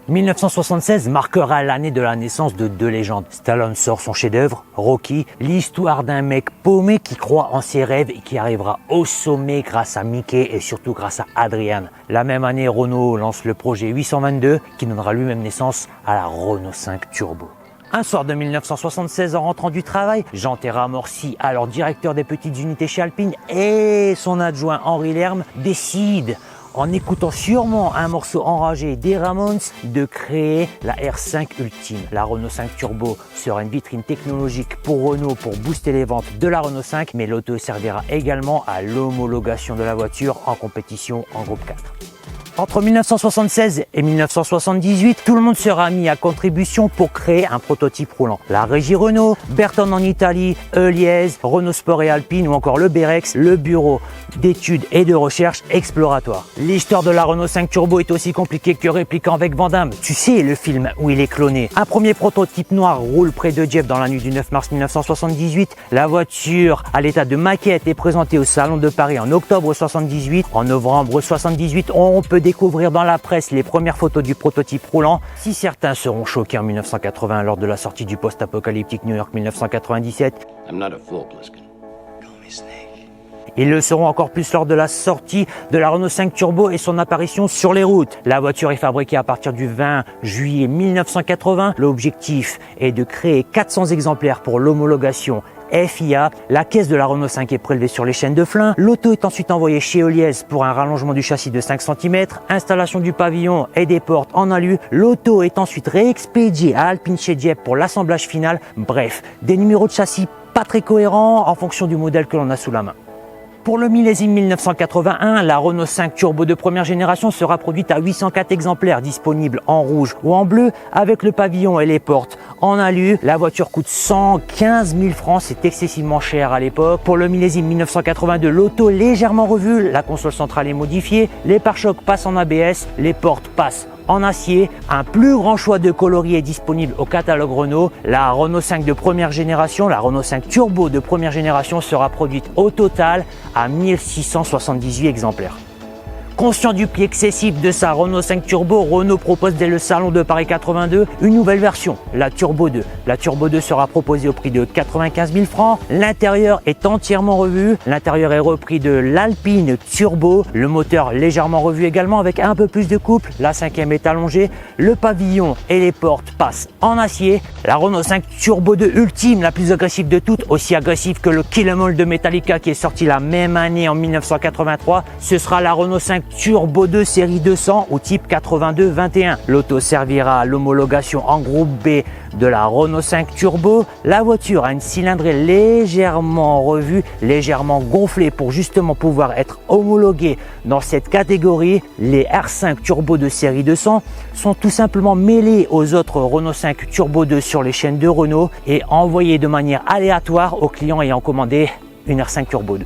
1976 marquera l'année de la naissance de deux légendes. Stallone sort son chef-d'œuvre, Rocky, l'histoire d'un mec paumé qui croit en ses rêves et qui arrivera au sommet grâce à Mickey et surtout grâce à Adrian. La même année, Renault lance le projet 822 qui donnera lui-même naissance à la Renault 5 Turbo. Un soir de 1976, en rentrant du travail, Jean Terra-Morcy, alors directeur des petites unités chez Alpine, et son adjoint Henri Lerme décident, en écoutant sûrement un morceau enragé des Ramones, de créer la R5 Ultime. La Renault 5 Turbo sera une vitrine technologique pour Renault pour booster les ventes de la Renault 5, mais l'auto servira également à l'homologation de la voiture en compétition en groupe 4. Entre 1976 et 1978, tout le monde sera mis à contribution pour créer un prototype roulant. La régie Renault, Bertone en Italie, Heuliez, Renault Sport et Alpine ou encore le Berex, le bureau d'études et de recherche exploratoire. L'histoire de la Renault 5 Turbo est aussi compliquée que Répliquant avec Van Damme. Tu sais, le film où il est cloné. Un premier prototype noir roule près de Dieppe dans la nuit du 9 mars 1978. La voiture à l'état de maquette est présentée au Salon de Paris en octobre 78. En novembre 78, on peut découvrir dans la presse les premières photos du prototype roulant. Si certains seront choqués en 1980 lors de la sortie du post-apocalyptique New York 1997, ils le seront encore plus lors de la sortie de la Renault 5 Turbo et son apparition sur les routes. La voiture est fabriquée à partir du 20 juillet 1980. L'objectif est de créer 400 exemplaires pour l'homologation FIA. La caisse de la Renault 5 est prélevée sur les chaînes de Flins. L'auto est ensuite envoyée chez Heuliez pour un rallongement du châssis de 5 cm, installation du pavillon et des portes en alu. L'auto est ensuite réexpédiée à Alpine chez Dieppe pour l'assemblage final. Bref, des numéros de châssis pas très cohérents en fonction du modèle que l'on a sous la main. Pour le millésime 1981, la Renault 5 Turbo de première génération sera produite à 804 exemplaires disponibles en rouge ou en bleu avec le pavillon et les portes en alu. La voiture coûte 115 000 francs, c'est excessivement cher à l'époque. Pour le millésime 1982, l'auto est légèrement revue, la console centrale est modifiée, les pare-chocs passent en ABS, les portes passent en acier, un plus grand choix de coloris est disponible au catalogue Renault. La Renault 5 de première génération, la Renault 5 Turbo de première génération sera produite au total à 1678 exemplaires. Conscient du prix excessif de sa Renault 5 Turbo, Renault propose dès le salon de Paris 82 une nouvelle version, la Turbo 2. La Turbo 2 sera proposée au prix de 95 000 francs. L'intérieur est entièrement revu. L'intérieur est repris de l'Alpine Turbo. Le moteur légèrement revu également avec un peu plus de couple. La cinquième est allongée. Le pavillon et les portes passent en acier. La Renault 5 Turbo 2 Ultime, la plus agressive de toutes, aussi agressive que le Kill 'Em All de Metallica qui est sorti la même année en 1983. Ce sera la Renault 5 Turbo 2 série 200 ou type 82-21. L'auto servira à l'homologation en groupe B de la Renault 5 Turbo. La voiture a une cylindrée légèrement revue, légèrement gonflée pour justement pouvoir être homologuée dans cette catégorie. Les R5 Turbo de série 200 sont tout simplement mêlés aux autres Renault 5 Turbo 2 sur les chaînes de Renault et envoyés de manière aléatoire aux clients ayant commandé une R5 Turbo 2.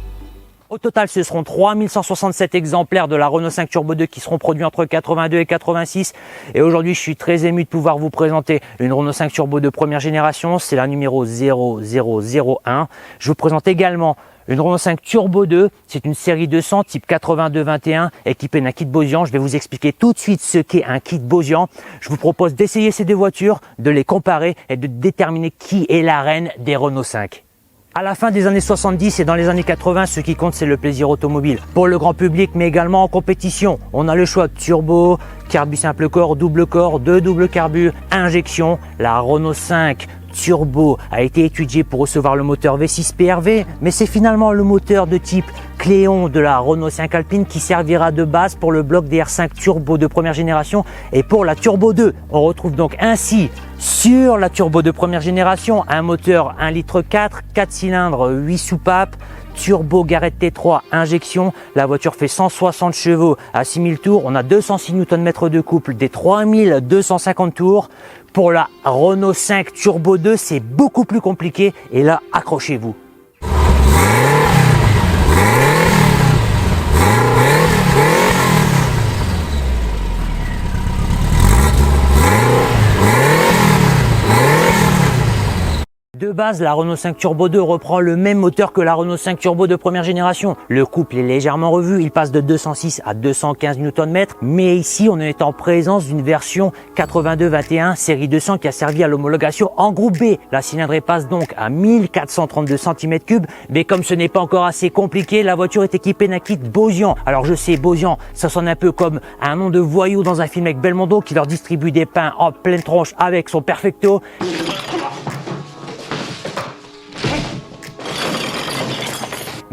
Au total, ce seront 3167 exemplaires de la Renault 5 Turbo 2 qui seront produits entre 82 et 86. Et aujourd'hui, je suis très ému de pouvoir vous présenter une Renault 5 Turbo de première génération. C'est la numéro 0001. Je vous présente également une Renault 5 Turbo 2. C'est une série 200 type 82-21 équipée d'un kit Bosian. Je vais vous expliquer tout de suite ce qu'est un kit Bosian. Je vous propose d'essayer ces deux voitures, de les comparer et de déterminer qui est la reine des Renault 5. À la fin des années 70 et dans les années 80, ce qui compte, c'est le plaisir automobile. Pour le grand public, mais également en compétition. On a le choix de turbo, carbu simple corps, double corps, deux doubles carbu, injection. La Renault 5 Turbo a été étudiée pour recevoir le moteur V6 PRV, mais c'est finalement le moteur de type Cléon de la Renault 5 Alpine qui servira de base pour le bloc des R5 Turbo de première génération et pour la Turbo 2. On retrouve donc ainsi sur la Turbo de première génération un moteur 1,4 litre, 4 cylindres, 8 soupapes, turbo Garrett T3 injection. La voiture fait 160 chevaux à 6000 tours. On a 206 Nm de couple, des 3250 tours. Pour la Renault 5 Turbo 2, c'est beaucoup plus compliqué et là, accrochez-vous. De base, la Renault 5 Turbo 2 reprend le même moteur que la Renault 5 Turbo de première génération. Le couple est légèrement revu, il passe de 206 à 215 Nm, mais ici on est en présence d'une version 82-21 série 200 qui a servi à l'homologation en groupe B. La cylindrée passe donc à 1432 cm3, mais comme ce n'est pas encore assez compliqué, la voiture est équipée d'un kit Bosian. Alors je sais, Bosian, ça sonne un peu comme un nom de voyou dans un film avec Belmondo qui leur distribue des pains en pleine tronche avec son Perfecto.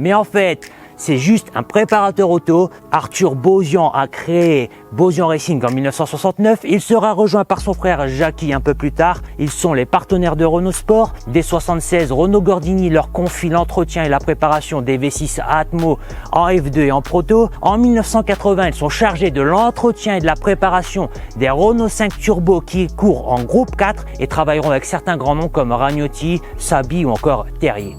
Mais en fait, c'est juste un préparateur auto. Arthur Bosian a créé Bosian Racing en 1969. Il sera rejoint par son frère Jackie un peu plus tard. Ils sont les partenaires de Renault Sport. Dès 1976, Renault Gordini leur confie l'entretien et la préparation des V6 Atmo en F2 et en Proto. En 1980, ils sont chargés de l'entretien et de la préparation des Renault 5 Turbo qui courent en groupe 4 et travailleront avec certains grands noms comme Ragnotti, Sabi ou encore Terrier.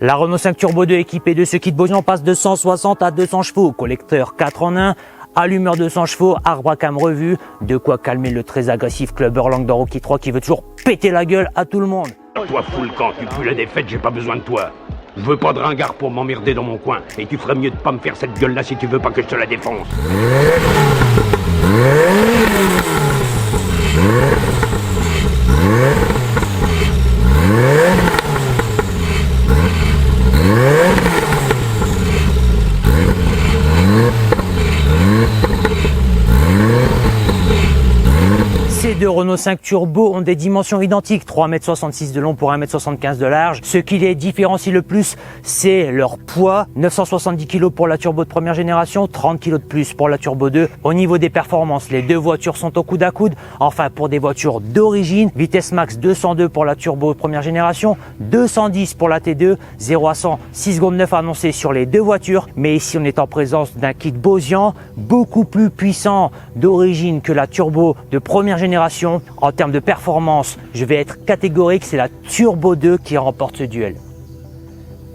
La Renault 5 Turbo 2 équipée de ce kit Bosian passe de 160 à 200 chevaux, collecteur 4 en 1, allumeur 200 chevaux, arbre à cam revu, de quoi calmer le très agressif clubber Lang dans Rocky 3 qui veut toujours péter la gueule à tout le monde. Toi, fous le camp, tu pues la défaite, j'ai pas besoin de toi. Je veux pas de ringard pour m'emmerder dans mon coin, et tu ferais mieux de pas me faire cette gueule-là si tu veux pas que je te la défonce. Ces deux Renault 5 Turbo ont des dimensions identiques, 3,66 m de long pour 1,75 m de large. Ce qui les différencie le plus, c'est leur poids, 970 kg pour la Turbo de première génération, 30 kg de plus pour la Turbo 2. Au niveau des performances, les deux voitures sont au coude à coude. Enfin, pour des voitures d'origine, vitesse max 202 pour la Turbo de première génération, 210 pour la T2, 0 à 100, 6 secondes 9 annoncées sur les deux voitures. Mais ici, on est en présence d'un kit Bosian, beaucoup plus puissant d'origine que la Turbo de première génération. En termes de performance, je vais être catégorique, c'est la Turbo 2 qui remporte ce duel.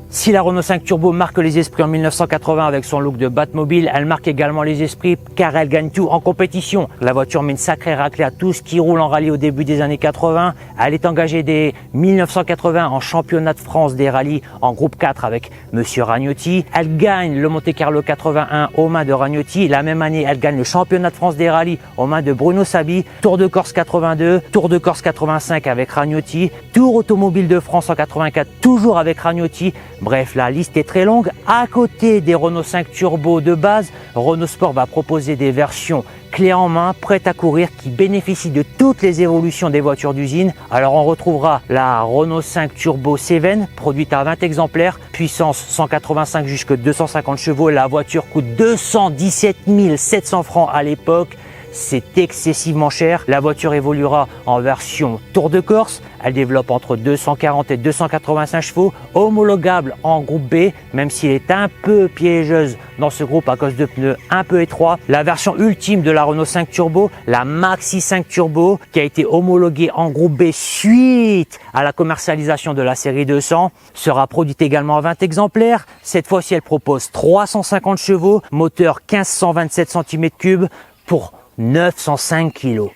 Si la Renault 5 Turbo marque les esprits en 1980 avec son look de Batmobile, elle marque également les esprits car elle gagne tout en compétition. La voiture met une sacrée raclée à tout ce qui roule en rallye au début des années 80. Elle est engagée dès 1980 en championnat de France des rallyes en groupe 4 avec Monsieur Ragnotti. Elle gagne le Monte Carlo 81 aux mains de Ragnotti. La même année, elle gagne le championnat de France des rallyes aux mains de Bruno Sabi. Tour de Corse 82, Tour de Corse 85 avec Ragnotti. Tour automobile de France en 84, toujours avec Ragnotti. Bref, la liste est très longue. À côté des Renault 5 Turbo de base, Renault Sport va proposer des versions clés en main, prêtes à courir, qui bénéficient de toutes les évolutions des voitures d'usine. Alors on retrouvera la Renault 5 Turbo 7, produite à 20 exemplaires, puissance 185 jusqu'à 250 chevaux. La voiture coûte 217 700 francs à l'époque. C'est excessivement cher. La voiture évoluera en version Tour de Corse. Elle développe entre 240 et 285 chevaux, homologable en groupe B, même s'il est un peu piégeuse dans ce groupe à cause de pneus un peu étroits. La version ultime de la Renault 5 Turbo, la Maxi 5 Turbo, qui a été homologuée en groupe B suite à la commercialisation de la série 200, sera produite également à 20 exemplaires. Cette fois-ci, elle propose 350 chevaux, moteur 1527 cm3 pour 905 kg.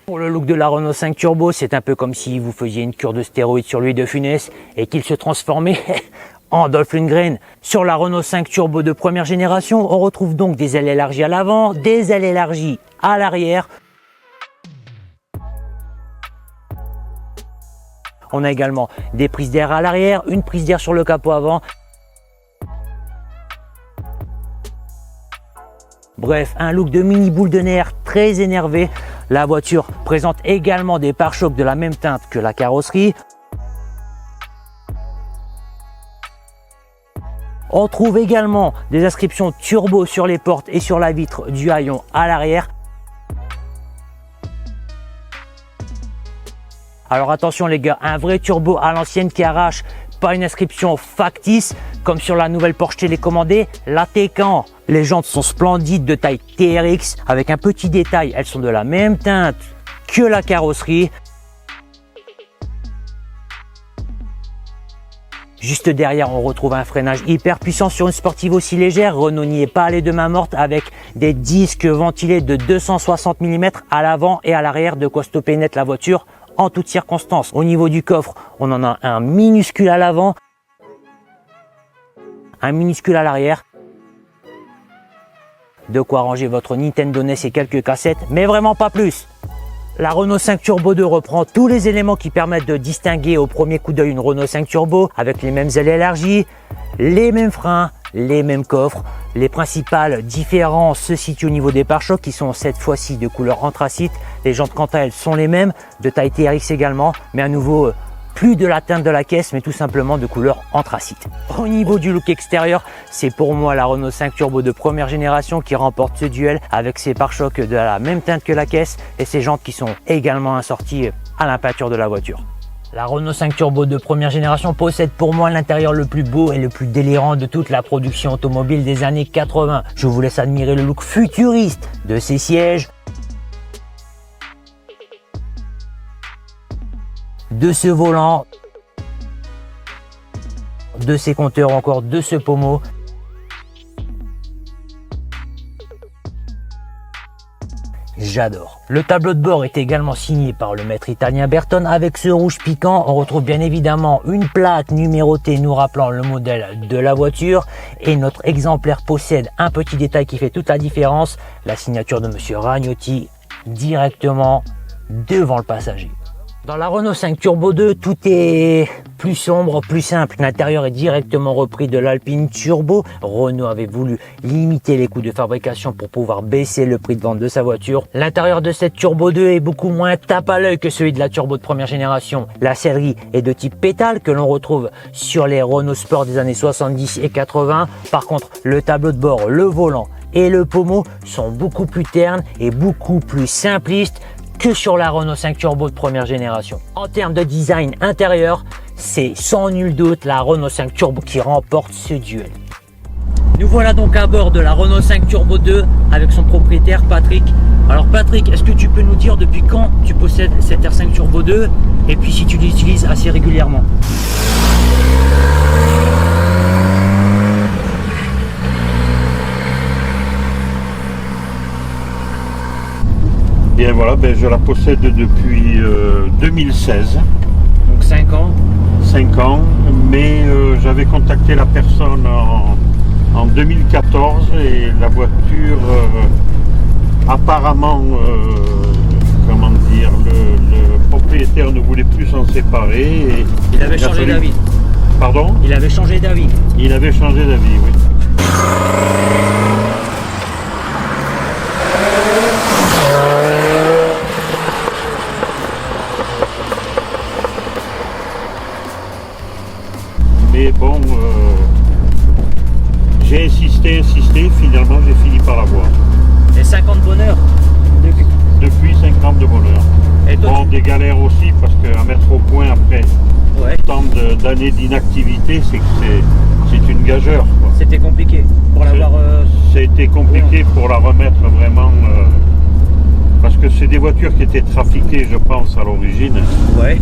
Pour le look de la Renault 5 Turbo, c'est un peu comme si vous faisiez une cure de stéroïdes sur Louis de Funès et qu'il se transformait en Dolph Lundgren. Sur la Renault 5 Turbo de première génération, on retrouve donc des ailes élargies à l'avant, des ailes élargies à l'arrière. On a également des prises d'air à l'arrière, une prise d'air sur le capot avant. Bref, un look de mini boule de nerfs très énervé. La voiture présente également des pare-chocs de la même teinte que la carrosserie. On trouve également des inscriptions turbo sur les portes et sur la vitre du haillon à l'arrière. Alors attention les gars, un vrai turbo à l'ancienne qui arrache, pas une inscription factice comme sur la nouvelle Porsche télécommandée, la Taycan. Les jantes sont splendides de taille TRX avec un petit détail, elles sont de la même teinte que la carrosserie. Juste derrière, on retrouve un freinage hyper puissant sur une sportive aussi légère. Renault n'y est pas allé de main morte avec des disques ventilés de 260 mm à l'avant et à l'arrière, de quoi stopper net la voiture en toutes circonstances. Au niveau du coffre, on en a un minuscule à l'avant, un minuscule à l'arrière. De quoi ranger votre Nintendo NES et quelques cassettes, mais vraiment pas plus. La Renault 5 Turbo 2 reprend tous les éléments qui permettent de distinguer au premier coup d'œil une Renault 5 Turbo, avec les mêmes ailes élargies, les mêmes freins, les mêmes coffres. Les principales différences se situent au niveau des pare-chocs qui sont cette fois-ci de couleur anthracite. Les jantes quant à elles sont les mêmes, de taille TRX également, mais à nouveau plus de la teinte de la caisse, mais tout simplement de couleur anthracite. Au niveau du look extérieur, c'est pour moi la Renault 5 Turbo de première génération qui remporte ce duel avec ses pare-chocs de la même teinte que la caisse et ses jantes qui sont également assorties à la peinture de la voiture. La Renault 5 Turbo de première génération possède pour moi l'intérieur le plus beau et le plus délirant de toute la production automobile des années 80. Je vous laisse admirer le look futuriste de ses sièges, de ce volant, de ses compteurs, encore de ce pommeau. J'adore. Le tableau de bord est également signé par le maître italien Bertone avec ce rouge piquant. On retrouve bien évidemment une plaque numérotée nous rappelant le modèle de la voiture et notre exemplaire possède un petit détail qui fait toute la différence, la signature de Monsieur Ragnotti directement devant le passager. Dans la Renault 5 Turbo 2, tout est plus sombre, plus simple. L'intérieur est directement repris de l'Alpine Turbo. Renault avait voulu limiter les coûts de fabrication pour pouvoir baisser le prix de vente de sa voiture. L'intérieur de cette Turbo 2 est beaucoup moins tape à l'œil que celui de la Turbo de première génération. La sellerie est de type pétale que l'on retrouve sur les Renault Sport des années 70 et 80. Par contre, le tableau de bord, le volant et le pommeau sont beaucoup plus ternes et beaucoup plus simplistes que sur la Renault 5 Turbo de première génération. En termes de design intérieur, c'est sans nul doute la Renault 5 Turbo qui remporte ce duel. Nous voilà donc à bord de la Renault 5 Turbo 2 avec son propriétaire Patrick. Alors Patrick, est-ce que tu peux nous dire depuis quand tu possèdes cette R5 Turbo 2 et puis si tu l'utilises assez régulièrement? Et voilà, je la possède depuis 2016. Donc 5 ans. 5 ans, mais j'avais contacté la personne en 2014 et la voiture, apparemment, comment dire, le propriétaire ne voulait plus s'en séparer. Et il avait changé d'avis. Pardon? Il avait changé d'avis. Il avait changé d'avis, oui. Mais bon, j'ai insisté, finalement j'ai fini par l'avoir. Et 50 bonheur Depuis 5 ans de bonheur. Et toi, bon, des galères aussi, parce qu'à mettre au point après tant d'années d'inactivité, c'est que c'est une gageure. C'était compliqué pour l'avoir... C'était compliqué pour la remettre vraiment, parce que c'est des voitures qui étaient trafiquées, je pense, à l'origine. Ouais.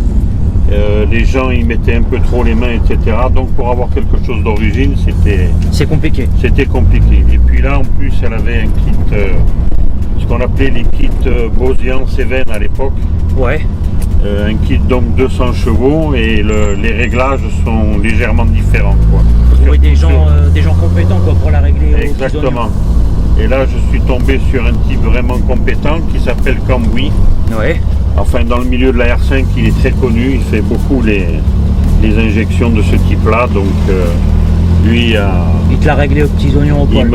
Les gens y mettaient un peu trop les mains, etc. Donc pour avoir quelque chose d'origine, c'est compliqué. C'était compliqué. Et puis là, en plus, elle avait un kit, ce qu'on appelait les kits Bosian Cévennes à l'époque. Ouais. Un kit donc 200 chevaux et les réglages sont légèrement différents. Vous trouvez des gens compétents pour la régler. Exactement. Et là, je suis tombé sur un type vraiment compétent qui s'appelle Cambouis. Ouais. Enfin, dans le milieu de la R5, il est très connu. Il fait beaucoup les injections de ce type-là. Donc, lui il te l'a réglé aux petits oignons au poil.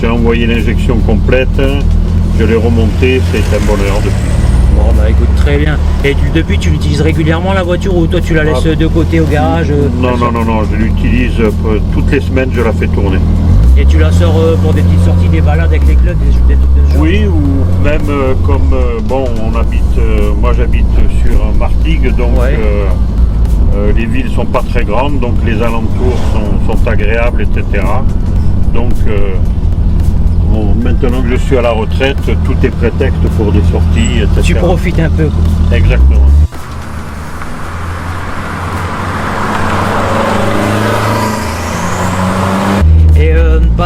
J'ai envoyé l'injection complète. Je l'ai remonté. C'est un bonheur depuis. Bon, bah écoute, très bien. Et depuis, tu l'utilises régulièrement la voiture ou toi tu la laisses de côté au garage? Non, je l'utilise toutes les semaines. Je la fais tourner. Et tu la sors pour des petites sorties, des balades avec les clubs, des trucs de ce genre? Oui, ou même comme, moi j'habite sur Martigues, donc les villes sont pas très grandes, donc les alentours sont agréables, etc. Donc maintenant que je suis à la retraite, tout est prétexte pour des sorties, etc. Tu profites un peu. Exactement.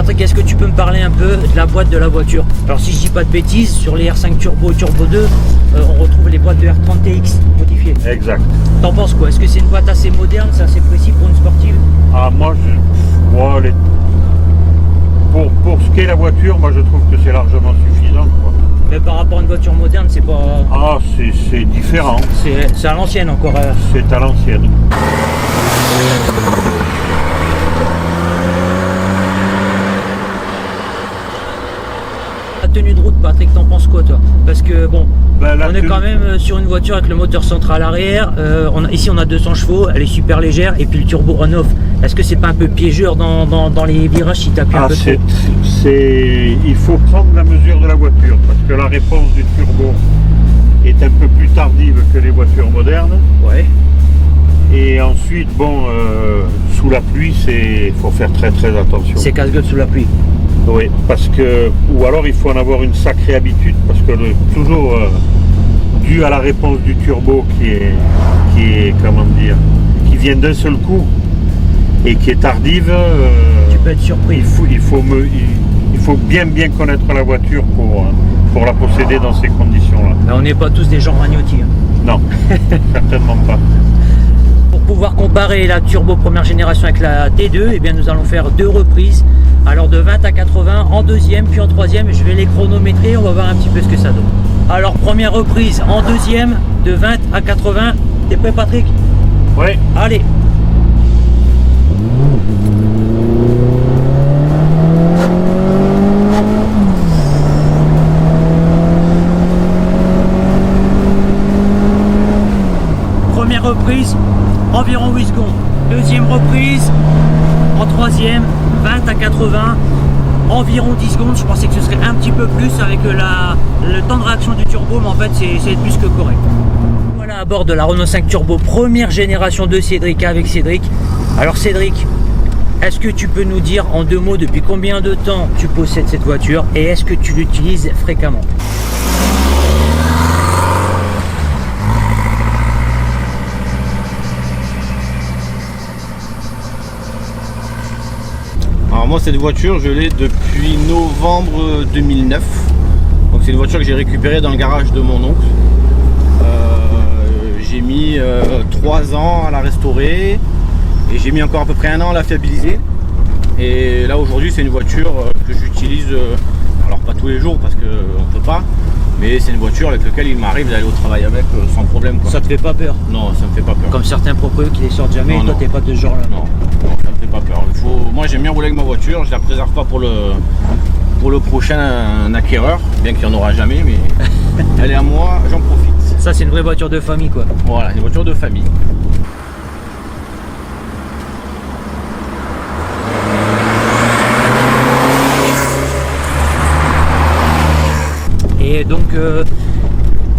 Patrick, est-ce que tu peux me parler un peu de la boîte de la voiture? Alors si je dis pas de bêtises, sur les R5 Turbo, Turbo 2, on retrouve les boîtes de R30TX modifiées. Exact. T'en penses quoi? Est-ce que c'est une boîte assez moderne, c'est assez précis pour une sportive? Ah, moi, pour ce qu'est la voiture, moi je trouve que c'est largement suffisant, quoi. Mais par rapport à une voiture moderne, c'est pas... Ah, c'est différent. C'est à l'ancienne encore. C'est à l'ancienne. La tenue de route, Patrick, t'en penses quoi toi? Parce que bon, Ben, on est quand même sur une voiture avec le moteur central arrière. Ici on a 200 chevaux, elle est super légère, et puis le turbo on-off. Est-ce que c'est pas un peu piégeur dans les virages si t'appuies un peu trop? Il faut prendre la mesure de la voiture, parce que la réponse du turbo est un peu plus tardive que les voitures modernes. Ouais. Et ensuite, bon, sous la pluie, il faut faire très attention. C'est casse-gueule sous la pluie. Oui, parce que, ou alors il faut en avoir une sacrée habitude, parce que toujours dû à la réponse du turbo qui est comment dire, qui vient d'un seul coup et qui est tardive. Tu peux être surpris. Il faut bien connaître la voiture pour la posséder dans ces conditions-là. Mais on n'est pas tous des gens magnotis. Non, certainement pas. Pour pouvoir comparer la turbo première génération avec la T2, eh bien nous allons faire 2 reprises. Alors de 20 à 80 en deuxième, puis en troisième, je vais les chronométrer, on va voir un petit peu ce que ça donne. Alors première reprise en deuxième, de 20 à 80. T'es prêt Patrick? Oui. Allez. Première reprise, environ 8 secondes. Deuxième reprise, en troisième, 20 à 80, environ 10 secondes. Je pensais que ce serait un petit peu plus avec le temps de réaction du turbo, mais en fait c'est plus que correct. Voilà à bord de la Renault 5 Turbo première génération de Cédric avec Cédric. Alors Cédric, est-ce que tu peux nous dire en 2 mots depuis combien de temps tu possèdes cette voiture et est-ce que tu l'utilises fréquemment? Alors moi cette voiture je l'ai depuis novembre 2009. Donc c'est une voiture que j'ai récupérée dans le garage de mon oncle. J'ai mis 3 ans à la restaurer et j'ai mis encore à peu près 1 an à la fiabiliser. Et là aujourd'hui c'est une voiture que j'utilise, alors pas tous les jours parce qu'on ne peut pas, mais c'est une voiture avec laquelle il m'arrive d'aller au travail avec sans problème, quoi. Ça te fait pas peur? Non, ça me fait pas peur. Comme certains propriétaires qui les sortent jamais, Non, et toi non. t'es pas de ce genre là? Non, ça me fait pas peur. Moi j'aime bien rouler avec ma voiture, je la préserve pas pour le prochain acquéreur, bien qu'il n'y en aura jamais, mais elle est à moi, j'en profite. Ça c'est une vraie voiture de famille quoi. Voilà, une voiture de famille. Et donc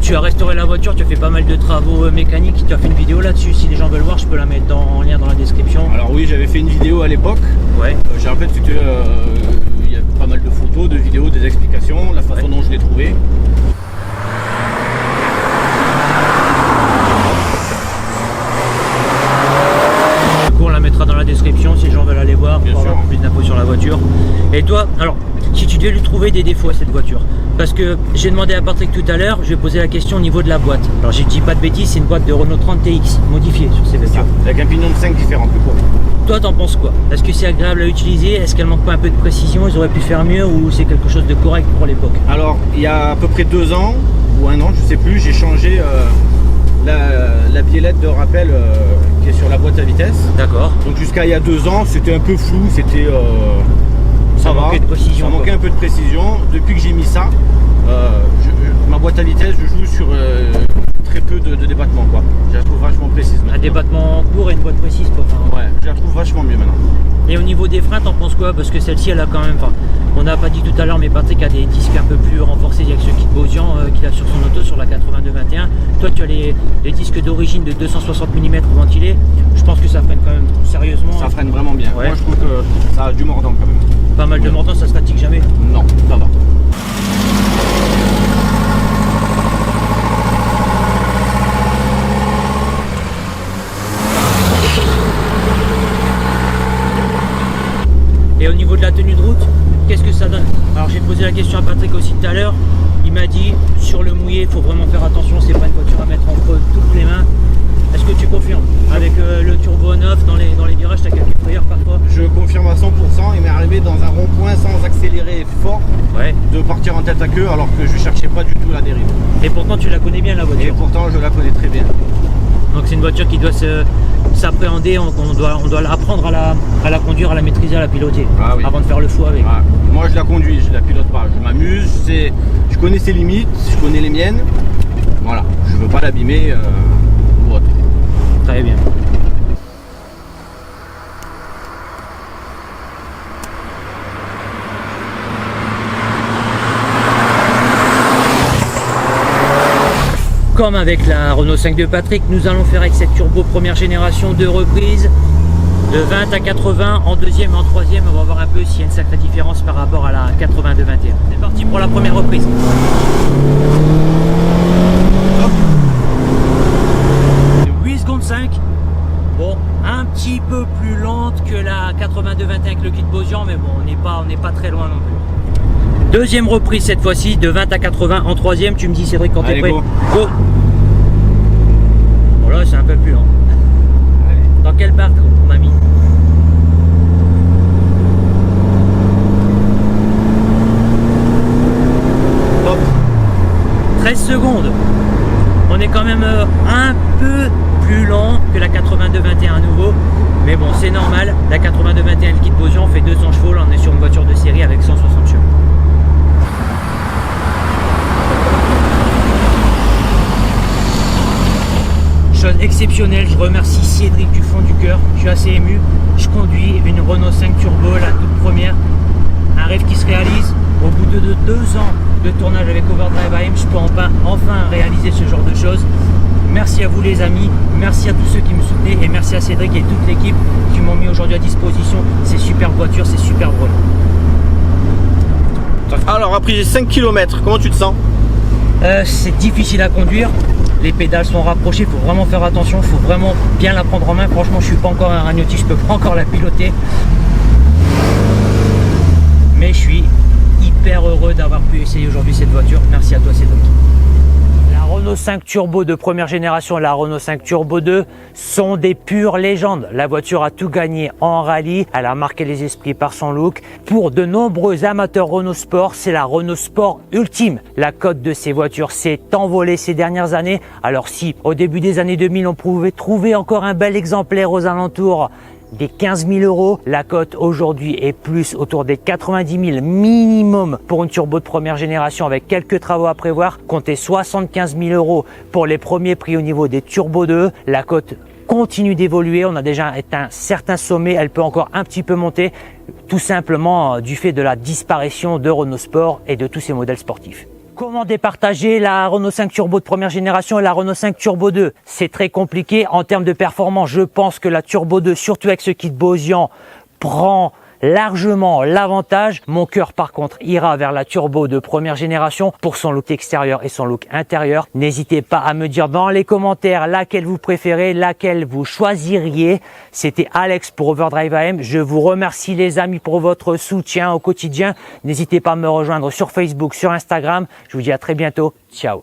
tu as restauré la voiture, tu as fait pas mal de travaux mécaniques, tu as fait une vidéo là-dessus, si les gens veulent voir je peux la mettre en lien dans la description. Alors oui, j'avais fait une vidéo à l'époque. Ouais. J'ai rappelé que il y a pas mal de photos, de vidéos, des explications, la façon dont je l'ai trouvé. Du coup on la mettra dans la description si les gens veulent aller voir, Bien pour sûr. avoir plus d'infos sur la voiture. Et toi, alors si tu devais lui trouver des défauts à cette voiture, parce que j'ai demandé à Patrick tout à l'heure, je vais poser la question au niveau de la boîte. Alors j'ai dit pas de bêtises, c'est une boîte de Renault 30TX modifiée sur ces voitures. Avec un pignon de 5 différent, plus court. Toi t'en penses quoi? Est-ce que c'est agréable à utiliser? Est-ce qu'elle manque pas un peu de précision? Ils auraient pu faire mieux ou c'est quelque chose de correct pour l'époque? Alors il y a à peu près 2 ans ou 1 an, je sais plus, j'ai changé la biellette de rappel qui est sur la boîte à vitesse. D'accord. Donc jusqu'à il y a 2 ans, c'était un peu flou, c'était Ça va, manquait de précision, ça manquait quoi. un peu de précision. Depuis que j'ai mis ça, ma boîte à vitesse, je joue sur très peu de débattement, quoi. Je la trouve vachement précise Un maintenant. débattement court et une boîte précise quoi. Enfin, Ouais, je la trouve vachement mieux maintenant. Et au niveau des freins, t'en penses quoi? Parce que celle-ci, elle a quand même, enfin, on n'a pas dit tout à l'heure, mais Patrick a des disques un peu plus renforcés avec ce kit Bosian qu'il a sur son auto, sur la 82-21. Toi, tu as les disques d'origine de 260 mm ventilés. Je pense que ça freine quand même sérieusement. Ça freine vraiment bien. Ouais. Moi, je trouve que ça a du mordant quand même. Pas mal de mordant, ça se fatigue jamais. Non, ça va. Et au niveau de la tenue de route, qu'est-ce que ça donne? Alors j'ai posé la question à Patrick aussi tout à l'heure. Il m'a dit sur le mouillé, il faut vraiment faire attention, c'est pas une voiture à mettre entre toutes les mains. Est-ce que tu confirmes? Avec le turbo 9 dans les virages, tu as quelques frayeurs parfois? Je confirme à 100%, il m'est arrivé dans un rond-point sans accélérer fort de partir en tête à queue alors que je cherchais pas du tout la dérive. Et pourtant tu la connais bien la voiture? Et pourtant je la connais très bien. Donc c'est une voiture qui doit s'appréhender, on doit apprendre à la conduire, à la maîtriser, à la piloter avant de faire le fou avec. Moi je la conduis, je la pilote pas, je m'amuse, je connais ses limites, je connais les miennes. Voilà, je veux pas l'abîmer ou autre. Très bien. Comme avec la Renault 5 de Patrick, nous allons faire avec cette turbo première génération 2 reprises de 20 à 80 en deuxième et en troisième. On va voir un peu s'il y a une sacrée différence par rapport à la 82 21. C'est parti pour la première reprise. 8 secondes 5. Bon, un petit peu plus lente que la 82 21 avec le kit Bosian, mais bon, on n'est pas très loin non plus. Deuxième reprise cette fois-ci, de 20 à 80 en troisième. Tu me dis Cédric quand tu es prêt. Go. Bon là c'est un peu plus lent. Dans quelle part on m'a mis? Hop. 13 secondes. On est quand même un peu plus lent que la 82-21 à nouveau. Mais bon, c'est normal. La 82-21 le kit Bosian fait 200 chevaux. Là on est sur une voiture de série avec 160 chevaux. Chose exceptionnelle, je remercie Cédric du fond du cœur, je suis assez ému. Je conduis une Renault 5 Turbo, la toute première, un rêve qui se réalise. Au bout de 2 ans de tournage avec Overdrive AM, je peux enfin réaliser ce genre de choses. Merci à vous les amis, merci à tous ceux qui me soutenaient et merci à Cédric et toute l'équipe qui m'ont mis aujourd'hui à disposition ces superbes voitures, ces superbes Renault. Alors après 5 km, comment tu te sens? C'est difficile à conduire. Les pédales sont rapprochées, il faut vraiment faire attention, il faut vraiment bien la prendre en main. Franchement, je suis pas encore un ragnotti, je peux pas encore la piloter. Mais je suis hyper heureux d'avoir pu essayer aujourd'hui cette voiture. Merci à toi Cédric. La Renault 5 Turbo de première génération et la Renault 5 Turbo 2 sont des pures légendes. La voiture a tout gagné en rallye, elle a marqué les esprits par son look. Pour de nombreux amateurs Renault Sport, c'est la Renault Sport ultime. La cote de ces voitures s'est envolée ces dernières années. Alors si au début des années 2000 on pouvait trouver encore un bel exemplaire aux alentours des 15 000 €, la cote aujourd'hui est plus autour des 90 000 minimum pour une turbo de première génération avec quelques travaux à prévoir. Comptez 75 000 € pour les premiers prix au niveau des Turbo 2. La cote continue d'évoluer, on a déjà atteint un certain sommet, elle peut encore un petit peu monter, tout simplement du fait de la disparition de Renault Sport et de tous ces modèles sportifs. Comment départager la Renault 5 Turbo de première génération et la Renault 5 Turbo 2? C'est très compliqué en termes de performance. Je pense que la Turbo 2, surtout avec ce kit Bosian, prend largement l'avantage. Mon cœur par contre ira vers la Turbo de première génération pour son look extérieur et son look intérieur. N'hésitez pas à me dire dans les commentaires laquelle vous préférez, laquelle vous choisiriez. C'était Alex pour Overdrive AM. Je vous remercie les amis pour votre soutien au quotidien. N'hésitez pas à me rejoindre sur Facebook, sur Instagram. Je vous dis à très bientôt. Ciao.